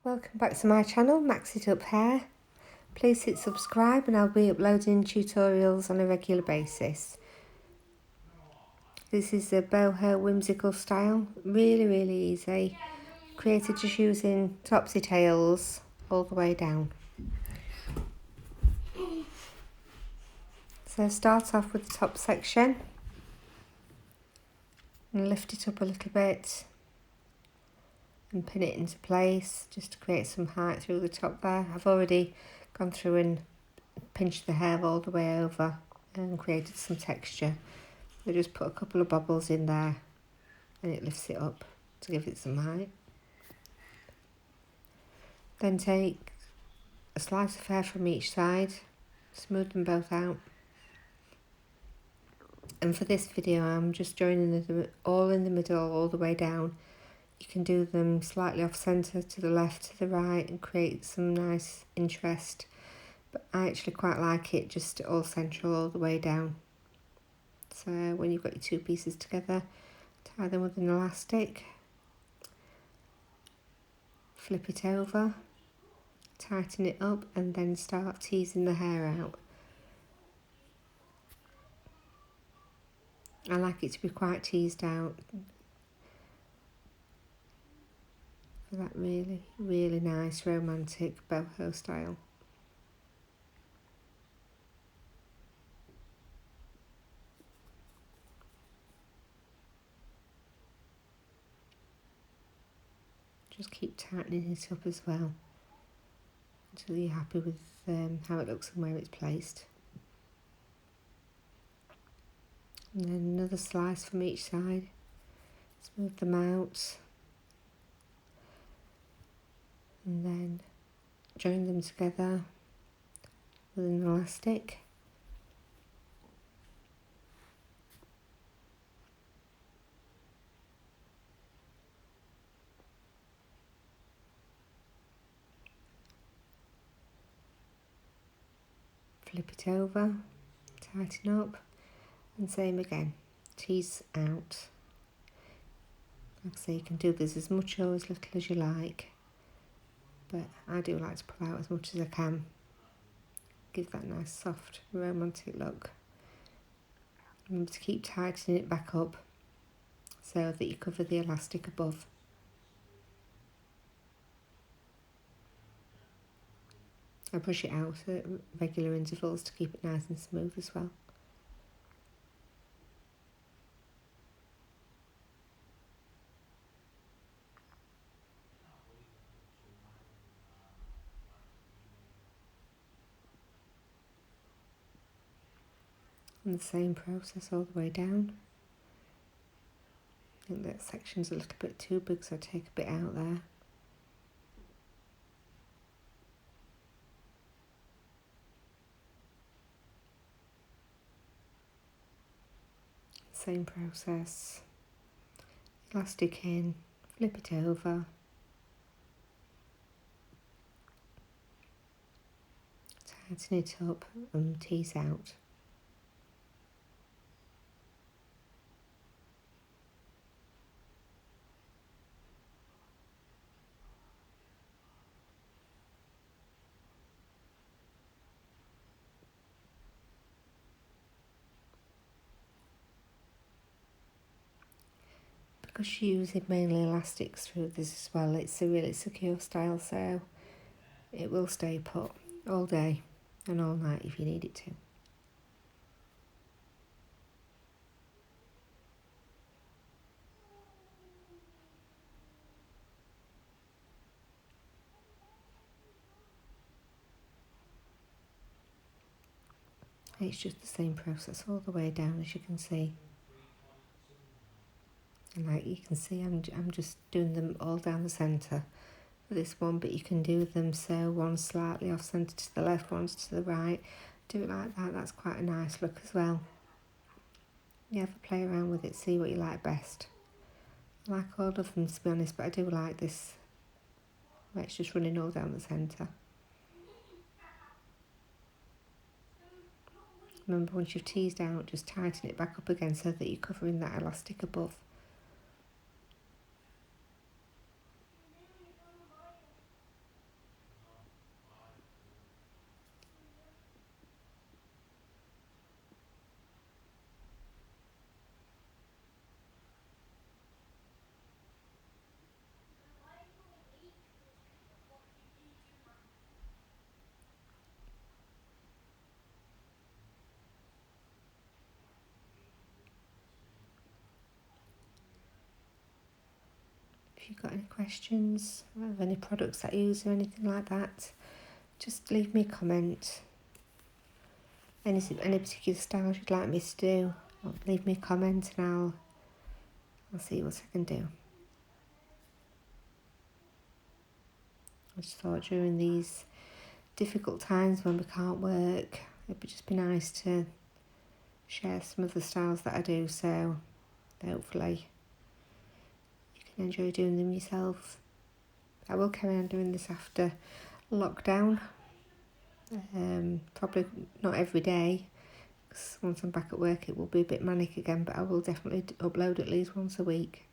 Welcome back to my channel, Max It Up Hair. Please hit subscribe and I'll be uploading tutorials on a regular basis. This is the Boho whimsical style, really easy. Created just using topsy tails all the way down. So start off with the top section and lift it up a little bit and pin it into place just to create some height through the top there. I've already gone through and pinched the hair all the way over and created some texture. So just put a couple of bobbles in there and it lifts it up to give it some height. Then take a slice of hair from each side, smooth them both out. And for this video I'm just joining them all in the middle all the way down. You can do them slightly off centre, to the left, to the right, and create some nice interest. But I actually quite like it just all central all the way down. So when you've got your two pieces together, tie them with an elastic, flip it over, tighten it up, and then start teasing the hair out. I like it to be quite teased out for that really nice romantic boho style. Just keep tightening it up as well until you're happy with how it looks and where it's placed. And then another slice from each side, smooth them out, and then join them together with an elastic. Flip it over, tighten up, and same again, tease out. Like I say, you can do this as much or as little as you like, but I do like to pull out as much as I can. Give that nice soft romantic look. Remember to keep tightening it back up so that you cover the elastic above. I brush it out at regular intervals to keep it nice and smooth as well. And the same process all the way down. I think that section's a little bit too big, so I take a bit out there. Same process. Elastic in, flip it over. Tighten it up and tease out. Because you're using mainly elastics through this as well, it's a really secure style, so it will stay put all day and all night if you need it to. It's just the same process all the way down, as you can see. And like you can see, I'm just doing them all down the centre for this one, but you can do them so one's slightly off centre to the left, one's to the right. Do it like that, that's quite a nice look as well. You have to play around with it, see what you like best. I like all of them, to be honest, but I do like this where it's just running all down the centre. Remember, once you've teased out, just tighten it back up again so that you're covering that elastic above. If you've got any questions, or any products that I use or anything like that, just leave me a comment. Any particular styles you'd like me to do, leave me a comment and I'll see what I can do. I just thought during these difficult times when we can't work, it'd just be nice to share some of the styles that I do, so hopefully you can enjoy doing them yourself. I will carry on doing this after lockdown. Probably not every day, because once I'm back at work it will be a bit manic again, but I will definitely upload at least once a week.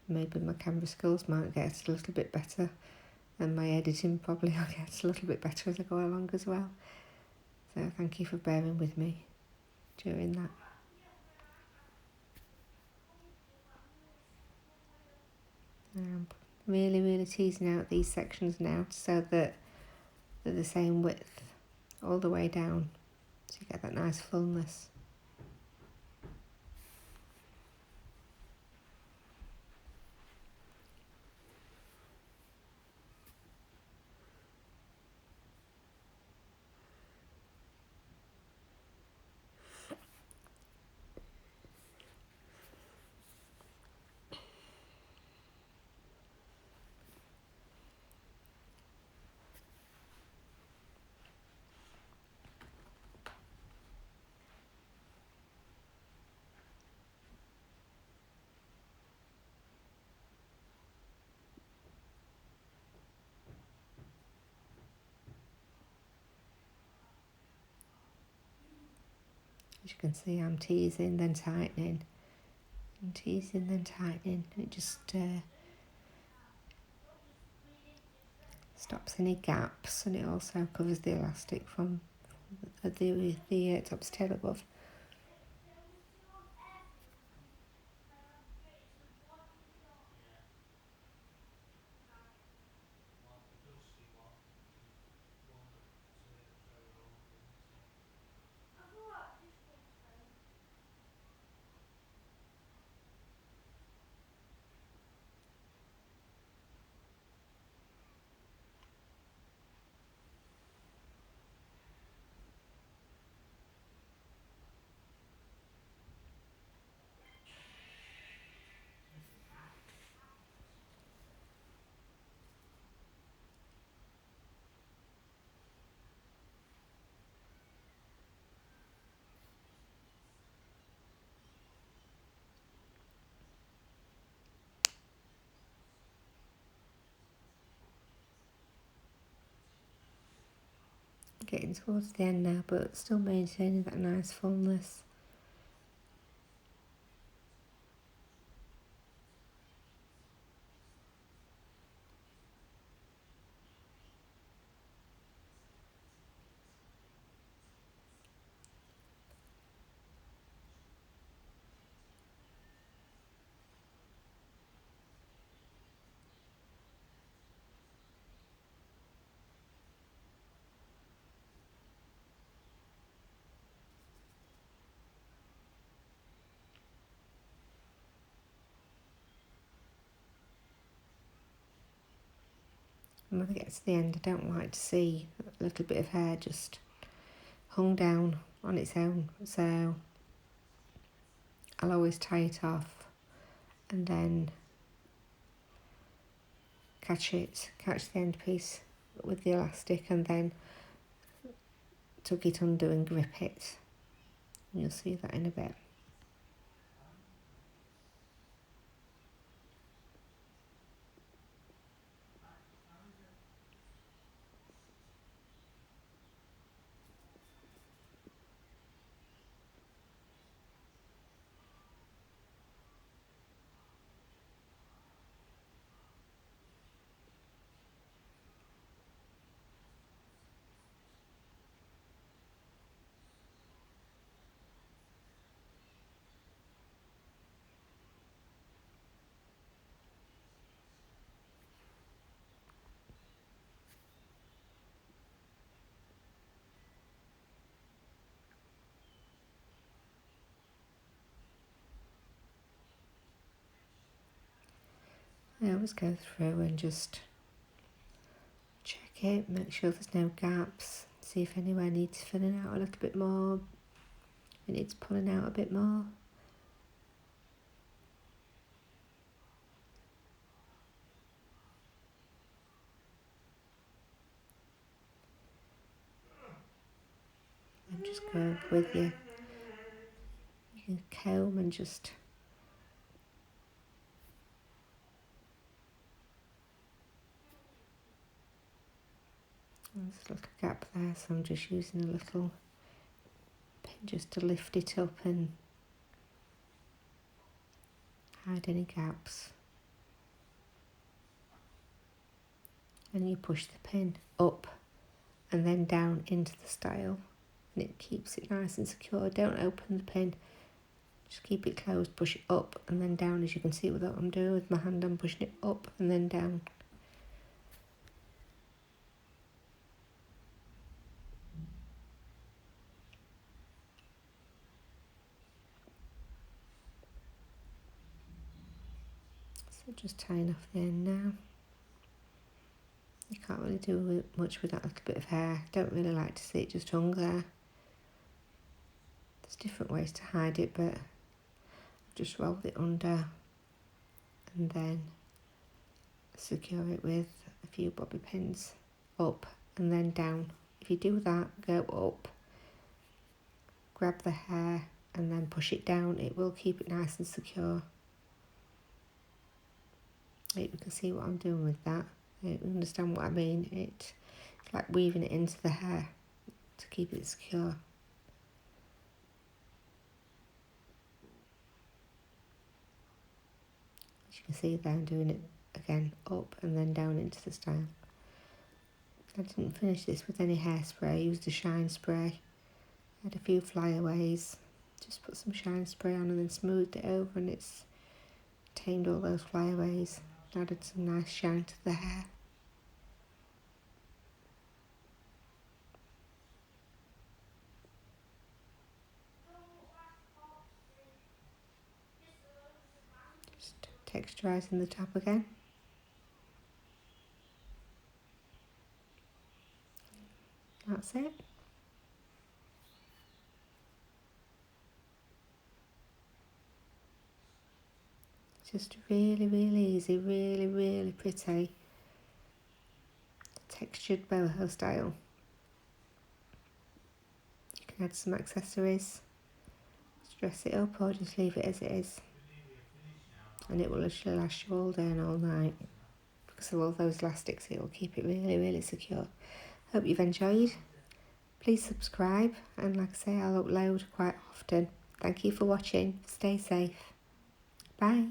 Maybe my camera skills might get a little bit better, and my editing probably will get a little bit better as I go along as well. So thank you for bearing with me during that. Really teasing out these sections now so that they're the same width all the way down, so you get that nice fullness. As you can see, I'm teasing, then tightening, and teasing, then tightening. It just stops any gaps, and it also covers the elastic from the top's tail above. Getting towards the end now, but still maintaining that nice fullness. And when I get to the end, I don't like to see a little bit of hair just hung down on its own, so I'll always tie it off and then catch the end piece with the elastic, and then tuck it under and grip it. And you'll see that in a bit. I always go through and just check it, make sure there's no gaps, see if anywhere needs filling out a little bit more, it needs pulling out a bit more. And just go with your comb and just there's a little gap there, so I'm just using a little pin just to lift it up and hide any gaps. And you push the pin up and then down into the style, and it keeps it nice and secure. Don't open the pin, just keep it closed, push it up and then down. As you can see with what I'm doing with my hand, I'm pushing it up and then down. So just tying off the end now. You can't really do much with that little bit of hair. Don't really like to see it just hung there. There's different ways to hide it, but I've just rolled it under and then secure it with a few bobby pins up and then down. If you do that, go up, grab the hair and then push it down. It will keep it nice and secure. You can see what I'm doing with that. You understand what I mean? It's like weaving it into the hair to keep it secure. As you can see there, I'm doing it again up and then down into the style. I didn't finish this with any hairspray. I used a shine spray. I had a few flyaways. Just put some shine spray on and then smoothed it over, and it's tamed all those flyaways. Added some nice shine to the hair. Just texturising the top again. That's it. Just really, really easy, really, really pretty textured boho style. You can add some accessories, dress it up, or just leave it as it is. And it will literally last you all day and all night. Because of all those elastics, it will keep it really, really secure. Hope you've enjoyed. Please subscribe, and like I say, I'll upload quite often. Thank you for watching. Stay safe. Bye.